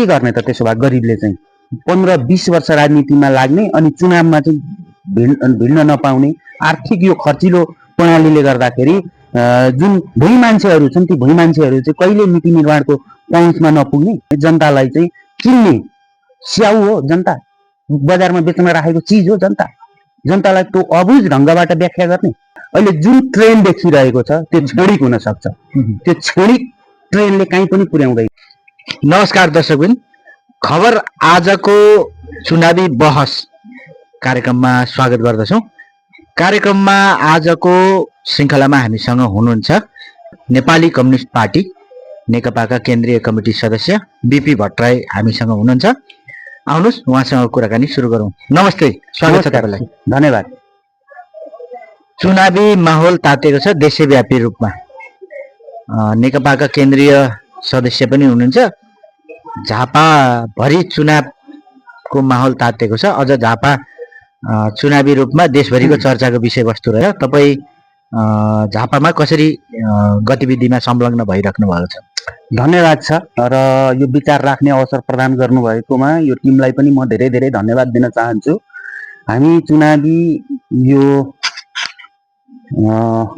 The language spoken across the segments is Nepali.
के गर्ने त त्यसो भए गरिबले चाहिँ 15-20 वर्ष राजनीतिमा लाग्ने अनि चुनावमा चाहिँ भिड्न नपाउने आर्थिक यो खर्चिलो प्रणालीले गर्दाखेरि जुन भुइँ मान्छेहरू छन् ती भुइँ मान्छेहरू चाहिँ कहिले नीति निर्माणको पहुँचमा नपुग्ने, जनतालाई चाहिँ किन्ने स्याउ हो जनता, बजारमा बेच्न राखेको चिज हो जनता, जनतालाई त्यो अबुझ ढङ्गबाट व्याख्या गर्ने। अहिले जुन ट्रेन देखिरहेको छ त्यो क्षणिक हुन सक्छ, त्यो क्षणिक ट्रेनले कहीँ पनि पुर्याउँदैन। नमस्कार दर्शकबिन, खबर आजको चुनावी बहस कार्यक्रममा स्वागत गर्दछौँ। कार्यक्रममा आजको श्रृङ्खलामा हामीसँग हुनुहुन्छ नेपाली कम्युनिस्ट पार्टी नेकपाका केन्द्रीय कमिटी सदस्य बीपी भट्टराई हामीसँग हुनुहुन्छ। आउनुहोस् उहाँसँग कुराकानी सुरु गरौँ। नमस्ते, स्वागत छ तपाईँलाई। धन्यवाद। चुनावी माहौल तातेको छ देशव्यापी रूपमा, नेकपाका केन्द्रीय सदस्य पनि हुनुहुन्छ। झापाभरि चुनावको माहौल तातेको छ। अझ झापा चुनावी रूपमा देशभरिको चर्चाको विषयवस्तु रह्यो। तपाईँ झापामा कसरी गतिविधिमा संलग्न भइराख्नु भएको छ? धन्यवाद छ र यो विचार राख्ने अवसर प्रदान गर्नुभएकोमा यो टिमलाई पनि म धेरै धेरै धन्यवाद दिन चाहन्छु। हामी चुनावी यो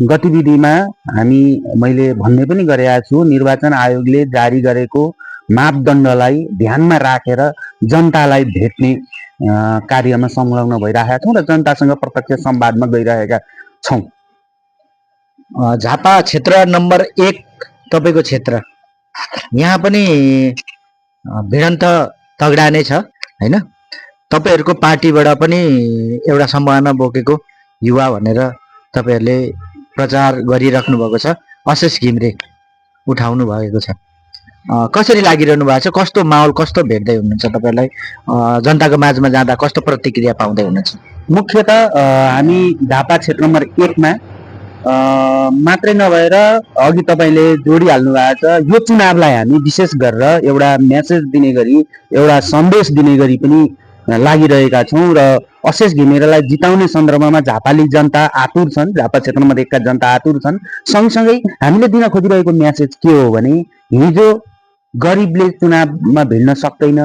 गतिविधिमा मैले भन्ने पनि गरेका छु, निर्वाचन आयोगले जारी गरेको मापदण्डलाई ध्यानमा राखेर जनतालाई भेट्ने कार्यमा संलग्न भइरहेका छौँ र जनतासँग प्रत्यक्ष संवादमा गइरहेका छौँ। झापा क्षेत्र नम्बर 1 तपाईँको क्षेत्र, यहाँ पनि भिडन्त तगडा नै छ हैन? तपाईँहरूको पार्टीबाट पनि एउटा सम्भावना बोकेको युवा भनेर तपाईँहरूले प्रचार गरिराख्नु भएको छ, अशेष घिमिरे उठाउनु भएको छ। कसरी लागिरहनु भएको छ? कस्तो माहौल, कस्तो भेट्दै हुनुहुन्छ? तपाईँलाई जनताको माझमा जाँदा कस्तो प्रतिक्रिया पाउँदै हुनुहुन्छ? मुख्यतः हामी झापा क्षेत्र नम्बर 1 मा मात्रै नभएर अघि तपाईँले जोडिहाल्नु भएको छ, यो चुनावलाई हामी विशेष गरेर एउटा मेसेज दिने गरी, एउटा सन्देश दिने गरी पनि लागिरहेका छौँ र अशेष घिमिरेलाई जिताउने सन्दर्भमा झापाली जनता आतुर छन्, झापा क्षेत्र नम्बर 1 का जनता आतुर छन्। सँगसँगै हामीले दिन खोजिरहेको मेसेज के हो भने हिजो गरिबले चुनावमा भिड्न सक्दैन,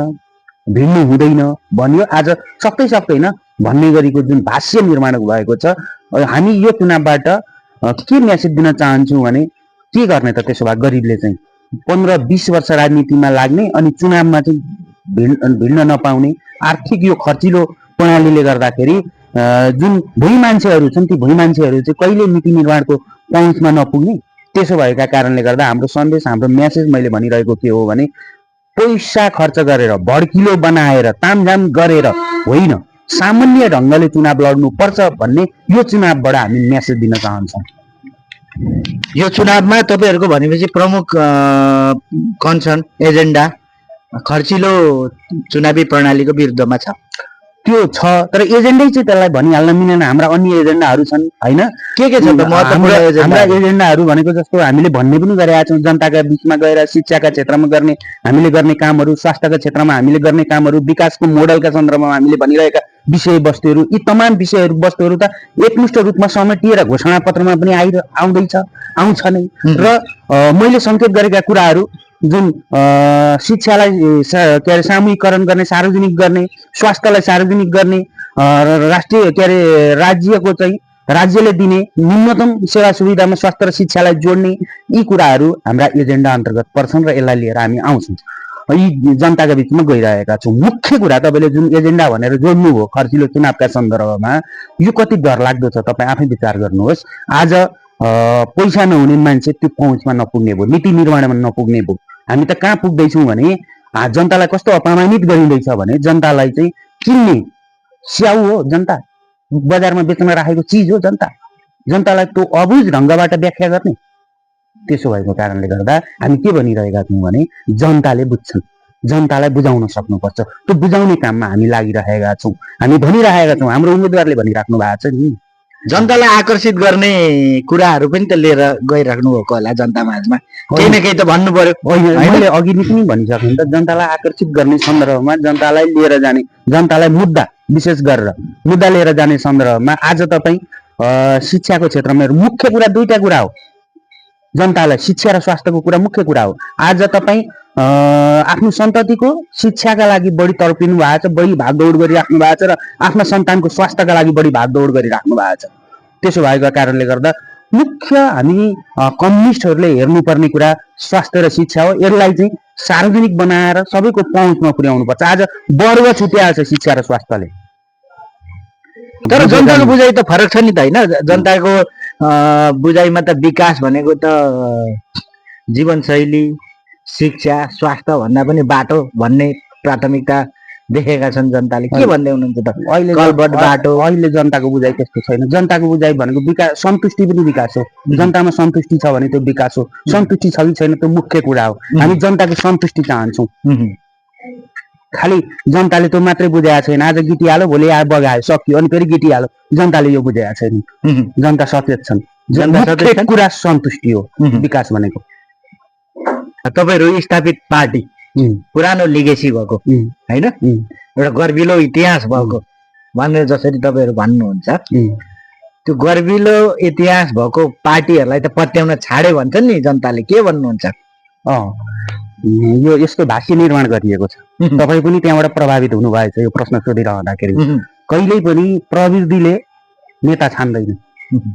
भिड्नु हुँदैन भनियो, आज सक्दैन भन्ने गरीको जुन भाष्य निर्माण भएको छ, हामी यो चुनावबाट के मेसेज दिन चाहन्छौँ भने के गर्ने त त्यसो भए गरिबले चाहिँ 15-20 वर्ष राजनीतिमा लाग्ने अनि चुनावमा चाहिँ भिड्न नपाउने आर्थिक यो खर्चिलो प्रणालीले गर्दाखेरि जुन भुइँ मान्छेहरू छन् ती भुइँ मान्छेहरू चाहिँ कहिले नीति निर्माणको पहुँचमा नपुग्ने। त्यसो भएका कारणले गर्दा हाम्रो सन्देश, हाम्रो मेसेज मैले भनिरहेको के हो भने पैसा खर्च गरेर, भड्किलो बनाएर, तामझाम गरेर होइन, सामान्य ढङ्गले चुनाव लड्नु पर्छ भन्ने यो चुनावबाट हामी मेसेज दिन चाहन्छौँ। यो चुनावमा तपाईँहरूको भनेपछि प्रमुख कन्सर्न एजेन्डा खर्चिलो चुनावी प्रणालीको विरुद्धमा छ। त्यो छ, तर एजेन्डै चाहिँ त्यसलाई भनिहाल्न मिलेन। हाम्रा अन्य एजेन्डाहरू छन् होइन? के छ त? हाम्रा एजेन्डाहरू भनेको जस्तो हामीले भन्ने पनि गरेका छौँ, जनताका बिचमा गएर शिक्षाका क्षेत्रमा हामीले गर्ने कामहरू, स्वास्थ्यका क्षेत्रमा हामीले गर्ने कामहरू, विकासको मोडलका सन्दर्भमा हामीले भनिरहेका विषयवस्तुहरू, यी तमाम विषयवस्तुहरू त एकमुष्ट रूपमा समेटिएर घोषणापत्रमा पनि आउँछ नै। र मैले सङ्केत गरेका कुराहरू जुन शिक्षालाई के अरे सामूहिकरण गर्ने, सार्वजनिक गर्ने, स्वास्थ्यलाई सार्वजनिक गर्ने, राष्ट्रिय राज्यको चाहिँ राज्यले दिने न्यूनतम सेवा सुविधामा स्वास्थ्य र शिक्षालाई जोड्ने, यी कुराहरू हाम्रा एजेन्डा अन्तर्गत पर्छन् र यसलाई लिएर हामी आउँछौँ, यी जनताका बिचमा गइरहेका छौँ। मुख्य कुरा तपाईँले जुन एजेन्डा भनेर जोड्नुभयो खर्चिलो चुनावका सन्दर्भमा, यो कति डरलाग्दो छ तपाईँ आफै विचार गर्नुहोस्। आज पैसा नहुने मान्छे त्यो पहुँचमा नपुग्ने भयो, नीति निर्माणमा नपुग्ने भयो। हामी त कहाँ पुग्दैछौँ भने जनतालाई कस्तो अपमानित गरिँदैछ भने जनतालाई चाहिँ किन्ने स्याउ हो जनता, बजारमा बेच्न राखेको चिज हो जनता, जनतालाई त्यो अबुझ ढङ्गबाट व्याख्या गर्ने। त्यसो भएको कारणले गर्दा हामी के भनिरहेका छौँ भने जनताले बुझ्छन्, जनतालाई बुझाउन सक्नुपर्छ। त्यो बुझाउने काममा हामी लागिरहेका छौँ, हामी भनिरहेका छौँ, हाम्रो उम्मेदवारले भनिराख्नु भएको छ नि। जनतालाई आकर्षित गर्ने कुराहरू पनि त लिएर गइराख्नु भएको होला जनता माझमा, केही न केही त भन्नु पर्यो। मैले अघि नै पनि भनिसकेँ त, जनतालाई आकर्षित गर्ने सन्दर्भमा, जनतालाई लिएर जाने, जनतालाई मुद्दा विशेष गरेर मुद्दा लिएर जाने सन्दर्भमा आज तपाईँ शिक्षाको क्षेत्रमा मुख्य कुरा 2टा कुरा हो। जनतालाई शिक्षा र स्वास्थ्यको कुरा मुख्य कुरा हो। आज तपाईँ आफ्नो सन्ततिको शिक्षाका लागि बढी तर्पिनु भएको छ, बढी भागदौड गरिराख्नु भएको छ र आफ्ना सन्तानको स्वास्थ्यका लागि बढी भागदौड गरिराख्नु भएको छ। त्यसो भएको कारणले गर्दा मुख्य हामी कम्युनिस्टहरूले हेर्नुपर्ने कुरा स्वास्थ्य र शिक्षा हो। यसलाई चाहिँ सार्वजनिक बनाएर सबैको पहुँचमा पुर्याउनु पर्छ। आज वर्ग छुट्याएको छ शिक्षा र स्वास्थ्यले। तर जनताको बुझाइ त फरक छ नि त होइन? जनताको बुझाइमा त विकास भनेको त जीवनशैली, शिक्षा, स्वास्थ्य भन्दा पनि बाटो भन्ने प्राथमिकता देखेका छन् जनताले। के भन्दै हुनुहुन्छ त? अहिले कलबट बाटो अहिले जनताको बुझाइ त्यस्तो छैन। जनताको बुझाइ भनेको विकास, सन्तुष्टि पनि विकास हो। जनतामा सन्तुष्टि छ भने त्यो विकास हो, सन्तुष्टि छ कि छैन त्यो मुख्य कुरा हो। हामी जनताको सन्तुष्टि चाहन्छौँ। खालि जनताले त्यो मात्रै बुझाएको छैन। आज गिटी हाल्यो, भोलि आएर बगायो, सक्यो, अनि फेरि गिटी हाल्यो। जनताले यो बुझाएको छैन। जनता सचेत छन्। मुख्य कुरा सन्तुष्टि हो विकास भनेको। तपाईँहरू स्थापित पार्टी पुरानो लिगेसी भएको होइन, एउटा गर्विलो इतिहास भएको भनेर जसरी तपाईँहरू भन्नुहुन्छ, त्यो गर्विलो इतिहास भएको पार्टीहरूलाई त पत्याउन छाडे भन्छन् नि जनताले। के भन्नुहुन्छ? यो यस्तो भाष्य निर्माण गरिएको छ। तपाईँ पनि त्यहाँबाट प्रभावित हुनुभएछ यो प्रश्न सोधिरहँदाखेरि। कहिल्यै पनि प्रविधिले नेता छान्दैन,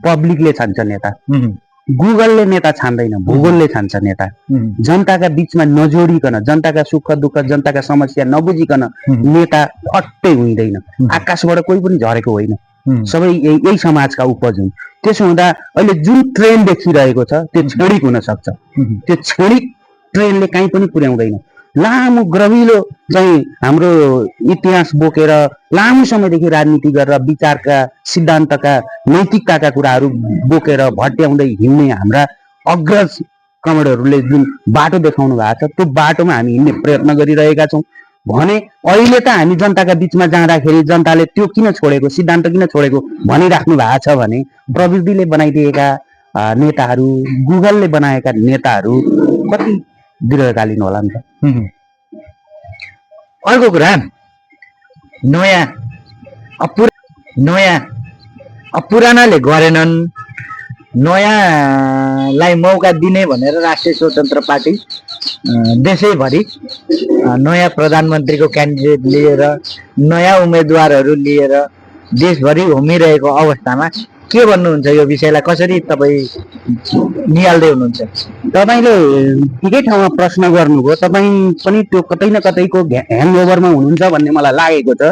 पब्लिकले छान्छ नेता। गुगलले नेता छान्दैन, भूगोलले छान्छ नेता। जनताका बीचमा नजोडिकन, जनताका सुख दुःख, जनताका समस्या नबुझिकन नेता फट्टै हुँदैन। आकाशबाट कोही पनि झरेको होइन, सबै यही समाजका उपज हुन्। त्यसो हुँदा अहिले जुन ट्रेन देखिरहेको छ त्यो क्षणिक हुन सक्छ। त्यो क्षणिक ट्रेनले कहीँ पनि पुर्याउँदैन। लामो ग्रविलो चाहिँ हाम्रो इतिहास बोकेर लामो समयदेखि राजनीति गरेर विचारका, सिद्धान्तका, नैतिकताका कुराहरू बोकेर भट्याउँदै हिँड्ने हाम्रा अग्रज कमरेडहरूले जुन बाटो देखाउनु भएको छ त्यो बाटोमा हामी हिँड्ने प्रयत्न गरिरहेका छौँ भने अहिले त हामी जनताका बीचमा जाँदाखेरि जनताले त्यो किन छोडेको, सिद्धान्त किन छोडेको भनिराख्नु भएको छ भने प्रविधिले बनाइदिएका नेताहरू, गुगलले बनाएका नेताहरू कति दीर्घकालीन होला नि त। अर्को कुरा, नयाँ पुरानाले गरेनन्, नयाँलाई मौका दिने भनेर राष्ट्रिय स्वतन्त्र पार्टी देशैभरि नयाँ प्रधानमन्त्रीको क्यान्डिडेट लिएर, नयाँ उम्मेदवारहरू लिएर देशभरि घुमिरहेको अवस्थामा के भन्नुहुन्छ? यो विषयलाई कसरी तपाईँ निहाल्दै हुनुहुन्छ? तपाईँले ठिकै ठाउँमा प्रश्न गर्नुभयो। तपाईँ पनि त्यो कतै न कतैको ह्याङओभरमा हुनुहुन्छ भन्ने मलाई लागेको छ।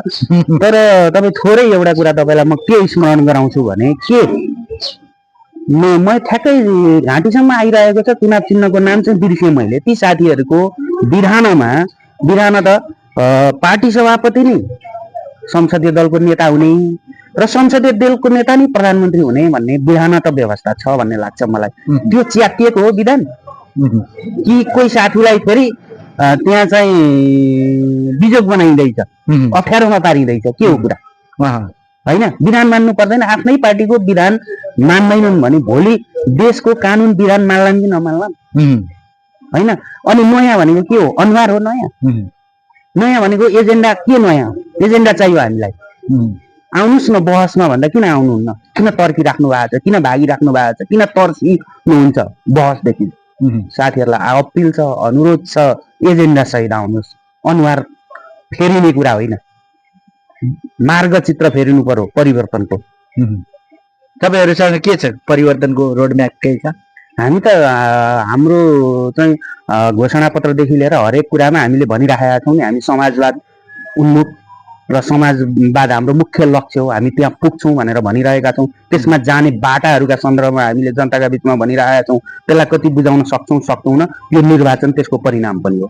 तर तपाईँ थोरै एउटा कुरा तपाईँलाई म के स्मरण गराउँछु भने के म ठ्याक्कै घाँटीसम्म आइरहेको छ चुनाव चिन्हको नाम चाहिँ बिर्सेँ मैले। ती साथीहरूको बिराना त पार्टी सभापति नै संसदीय दलको नेता हुने र संसदीय दलको नेता नै प्रधानमन्त्री हुने भन्ने बिहान त व्यवस्था छ भन्ने लाग्छ मलाई। त्यो च्यातिएको हो विधान कि कोही साथीलाई फेरि त्यहाँ चाहिँ बिजोग बनाइँदैछ, अप्ठ्यारोमा पारिँदैछ, के हो कुरा होइन? विधान मान्नु पर्दैन। आफ्नै पार्टीको विधान मान्दैनन् भने भोलि देशको कानुन विधान मान्लान् कि नमान्लान् होइन? अनि नयाँ भनेको के हो? अनुहार हो नयाँ। नयाँ भनेको एजेन्डा के? नयाँ एजेन्डा चाहियो हामीलाई। आउनुहोस् न बहसमा भन्दा किन आउनुहुन्न? किन तर्किराख्नु भएको छ? किन भागिराख्नु भएको छ? किन तर्सिनुहुन्छ बहसदेखि? साथीहरूलाई अपिल छ, अनुरोध छ, एजेन्डा सहित आउनुहोस्। अनुहार फेरिने कुरा होइन, मार्गचित्र फेरिनु पर्यो परिवर्तनको। तपाईँहरूसँग के छ परिवर्तनको रोडम्याप? केही छ? हामी त हाम्रो चाहिँ घोषणापत्रदेखि लिएर हरेक कुरामा हामीले भनिराखेका छौँ नि, हामी समाजवाद उन्मुख र समाजवाद हाम्रो मुख्य लक्ष्य हो, हामी त्यहाँ पुग्छौँ भनेर भनिरहेका छौँ। त्यसमा जाने बाटाहरूका सन्दर्भमा हामीले जनताका बिचमा भनिरहेका छौँ। त्यसलाई कति बुझाउन सक्छौँ सक्दैनौँ, यो निर्वाचन त्यसको परिणाम पनि हो।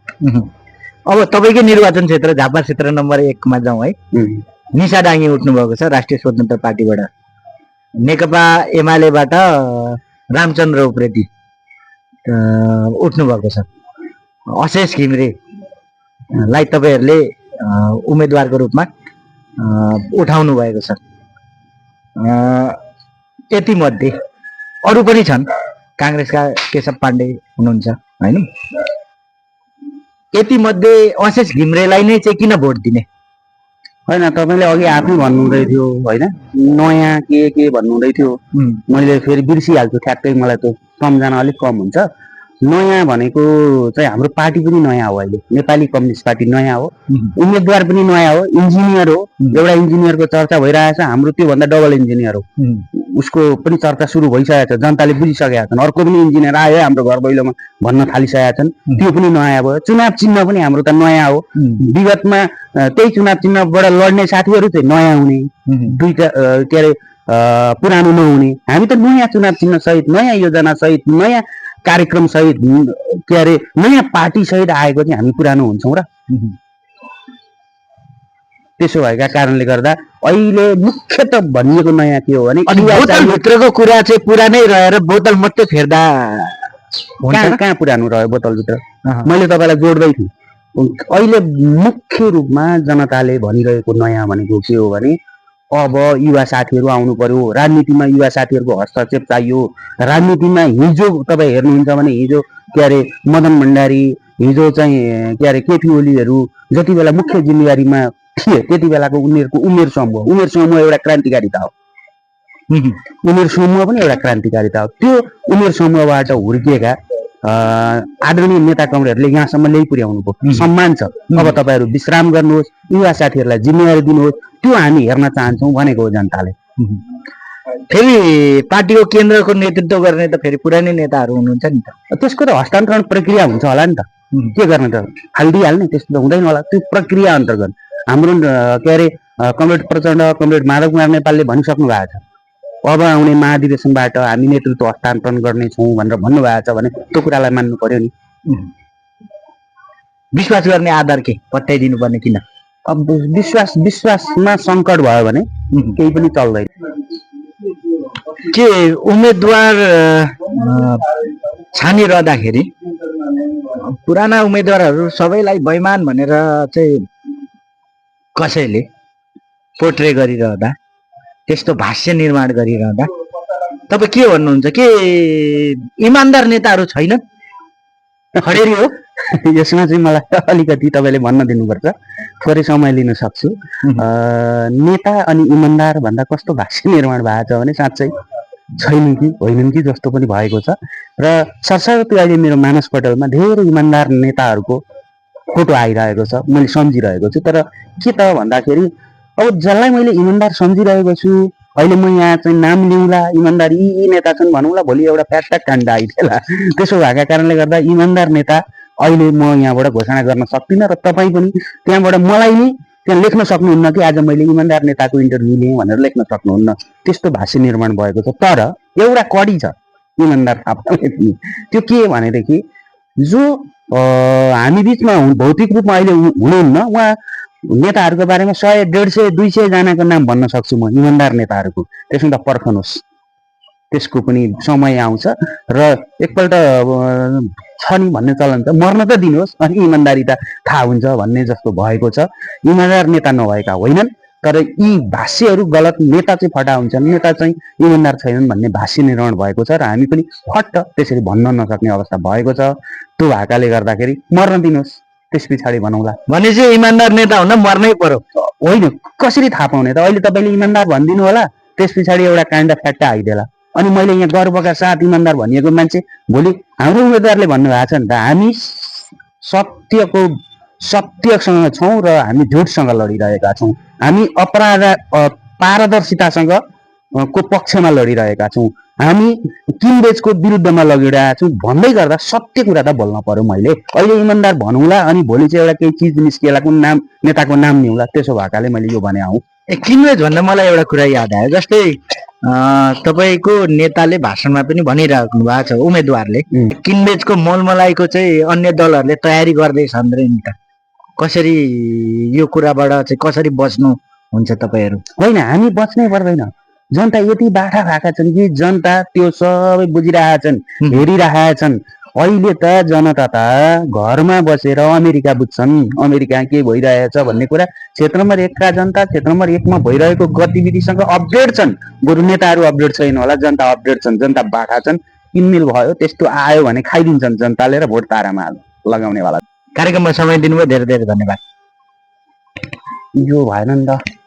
अब तपाईँकै निर्वाचन क्षेत्र झापा क्षेत्र नम्बर 1 मा जाउँ है। निशा डाङ्गी उठ्नु भएको छ राष्ट्रिय स्वतन्त्र पार्टीबाट। नेकपा एमालेबाट रामचन्द्र उप्रेती उठ्नु भएको छ। अशेष घिमिरेलाई तपाईँहरूले उम्मेदवारको रूपमा उठाउनु भएको छ। यति मध्ये अरू पनि छन्, काङ्ग्रेसका केशव पाण्डे हुनुहुन्छ होइन? यति मध्ये अशेष घिमिरेलाई नै चाहिँ किन भोट दिने? होइन, तपाईँले अघि आफै भन्नुहुँदै थियो होइन, नयाँ के भन्नुहुँदै थियो। मैले फेरि बिर्सिहाल्छु ठ्याक्कै, मलाई त्यो सम्झना अलिक कम हुन्छ। नयाँ भनेको चाहिँ हाम्रो पार्टी पनि नयाँ हो, अहिले नेपाली कम्युनिस्ट पार्टी नयाँ हो, उम्मेदवार पनि नयाँ हो, इन्जिनियर हो, एउटा इन्जिनियरको चर्चा भइरहेछ, हाम्रो त्योभन्दा डबल इन्जिनियर हो, उसको पनि चर्चा सुरु भइसकेको छ, जनताले बुझिसकेका छन्, अर्को पनि इन्जिनियर आयो है हाम्रो घर दैलोमा भन्न थालिसकेका छन्, त्यो पनि नयाँ भयो। चुनाव चिन्ह पनि हाम्रो त नयाँ हो, विगतमा त्यही चुनाव चिन्हबाट लड्ने साथीहरू चाहिँ नयाँ हुने, दुईटा के अरे पुरानो नहुने, हामी त नयाँ चुनाव चिन्ह सहित, नयाँ योजना सहित, नयाँ कार्यक्रम सहित, के अरे नयाँ पार्टी सहित आएको चाहिँ हामी पुरानो हुन्छौँ र। त्यसो भएका कारणले गर्दा अहिले मुख्य त भनिएको नयाँ के हो भने बोतलभित्रको कुरा चाहिँ पुरानै रहेर बोतल मात्रै फेर्दा कहाँ पुरानो रह्यो बोतलभित्र। मैले तपाईँलाई जोड्दै थिएँ, अहिले मुख्य रूपमा जनताले भनिरहेको नयाँ भनेको के हो भने अब युवा साथीहरू आउनु पर्यो, राजनीतिमा युवा साथीहरूको हस्तक्षेप चाहियो। राजनीतिमा हिजो तपाईँ हेर्नुहुन्छ भने हिजो के अरे मदन भण्डारी, हिजो चाहिँ के अरे केपी ओलीहरू जति बेला मुख्य जिम्मेवारीमा थिए त्यति बेलाको उनीहरूको उमेर समूह एउटा क्रान्तिकारिता हो, उमेर समूह पनि एउटा क्रान्तिकारिता हो। त्यो उमेर समूहबाट हुर्किएका आदरणीय नेता कमरेडहरूले यहाँसम्म ल्याइ पुर्याउनु पर्यो, सम्मान छ। अब तपाईँहरू विश्राम गर्नुहोस्, युवा साथीहरूलाई जिम्मेवारी दिनुहोस्, त्यो हामी हेर्न चाहन्छौँ भनेको हो जनताले। फेरि पार्टीको केन्द्रको नेतृत्व गर्ने त फेरि पुरानै नेताहरू हुनुहुन्छ नि त, त्यसको त हस्तान्तरण प्रक्रिया हुन्छ होला नि त, के गर्ने त हालिदिइहाल्ने, त्यस्तो त हुँदैन होला। त्यो प्रक्रिया अन्तर्गत हाम्रो के अरे कमरेड प्रचण्ड, कमरेड माधव कुमार नेपालले भनिसक्नु भएको छ, अब आउने महाधिवेशनबाट हामी नेतृत्व हस्तान्तरण गर्नेछौँ भनेर भन्नुभएको छ भने त्यो कुरालाई मान्नु पर्यो नि। विश्वास गर्ने आधार के पत्याइदिनु पर्ने किन? अब विश्वासमा सङ्कट भयो भने केही पनि चल्दैन। के उम्मेदवार छानिरहँदाखेरि पुराना उम्मेदवारहरू सबैलाई बैमान भनेर चाहिँ कसैले पोर्ट्रे गरिरहँदा, त्यस्तो भाष्य निर्माण गरिरहँदा तपाईँ के भन्नुहुन्छ? के इमान्दार नेताहरू छैनन्? खडेरी हो? यसमा चाहिँ मलाई अलिकति तपाईँले भन्न दिनुपर्छ, थोरै समय लिन सक्छु। नेता अनि इमान्दार भन्दा कस्तो भाष्य निर्माण भएको छ भने साँच्चै छैन कि होइनन् कि जस्तो पनि भएको छ। र सरसर्ती अहिले मेरो मानसपटलमा धेरै इमान्दार नेताहरूको फोटो आइरहेको छ, मैले सम्झिरहेको छु। तर के त भन्दाखेरि अब जसलाई मैले इमान्दार सम्झिरहेको छु, अहिले म यहाँ चाहिँ नाम लिउँला, इमान्दार यी नेता छन् भनौँला, भोलि एउटा प्याट्याक काण्ड आइदिएला। त्यसो भएका कारणले गर्दा इमान्दार नेता अहिले म यहाँबाट घोषणा गर्न सक्दिनँ, र तपाईँ पनि त्यहाँबाट मलाई नि त्यहाँ लेख्न सक्नुहुन्न कि आज मैले इमान्दार नेताको इन्टरभ्यू लिएँ भनेर लेख्न सक्नुहुन्न। त्यस्तो भाष्य निर्माण भएको छ। तर एउटा कडी छ इमान्दार थापाले, त्यो के भनेदेखि जो हामी बिचमा भौतिक रूपमा अहिले हुनुहुन्न, उहाँ नेताहरूको बारेमा 100, 150, 200 जनाको नाम भन्न सक्छु म इमान्दार नेताहरूको। त्यसमा त पर्खनुहोस्, त्यसको पनि समय आउँछ र एकपल्ट छ नि भन्ने चलन छ, मर्न त दिनुहोस् अनि इमान्दारिता थाहा हुन्छ भन्ने जस्तो भएको छ। इमान्दार नेता नभएका होइनन्, तर यी भाष्यहरू गलत, नेता चाहिँ फटा हुन्छन्, नेता चाहिँ इमान्दार छैनन् भन्ने भाष्य निर्माण भएको छ र हामी पनि फट्ट त्यसरी भन्न नसक्ने अवस्था भएको छ। त्यो भएकाले गर्दाखेरि मर्न दिनुहोस्, त्यस पछाडि भनौँला। भने चाहिँ इमान्दार नेता हुन मर्नै पर्यो? होइन, कसरी थाहा पाउने त? अहिले तपाईँले इमान्दार भनिदिनु होला, त्यस पछाडि एउटा काण्ड फ्याट्टा आइदिएला, अनि मैले यहाँ गर्वका साथ इमान्दार भनिएको मान्छे भोलि हाम्रो उम्मेदवारले भन्नुभएको छ नि त, हामी सत्यसँग छौँ र हामी झुटसँग लडिरहेका छौँ, हामी पारदर्शितासँग को पक्षमा लडिरहेका छौँ, हामी किनबेचको विरुद्धमा लगिरहेका छौँ भन्दै गर्दा सत्य कुरा त बोल्न पर्यो। मैले अहिले इमान्दार भनौँला अनि भोलि चाहिँ एउटा केही चिज निस्किएला, कुन नाम नेताको नाम निउला, त्यसो भएकाले मैले यो भने आउँ। किनबेच भन्दा मलाई एउटा कुरा याद आयो, जस्तै तपाईँको नेताले भाषणमा पनि भनिराख्नु भएको छ उम्मेदवारले किनबेचको मोलमलाइको चाहिँ अन्य दलहरूले तयारी गर्दैछन् रे नि त, कसरी यो कुराबाट चाहिँ कसरी बच्नु हुन्छ तपाईँहरू? होइन, हामी बच्नै पर्दैन। जनता यति बाठा भएका छन् कि जनता त्यो सबै बुझिरहेछन्, हेरिरहेछन्। अहिले त जनता त घरमा बसेर अमेरिका बुझ्छन्, अमेरिका के भइरहेछ भन्ने कुरा क्षेत्र नम्बर 1 का जनता क्षेत्र नम्बर 1 मा भइरहेको गतिविधिसँग अपडेट छन्। बरु नेताहरू अपडेट छैन होला, जनता अपडेट छन्, जनता बाठा छन्। किनमेल भयो, त्यस्तो आयो भने खाइदिन्छन् जनताले र भोट तारामा लगाउनेवाला। कार्यक्रममा समय दिनुभयो, धेरै धेरै धन्यवाद। यो भएन नि त।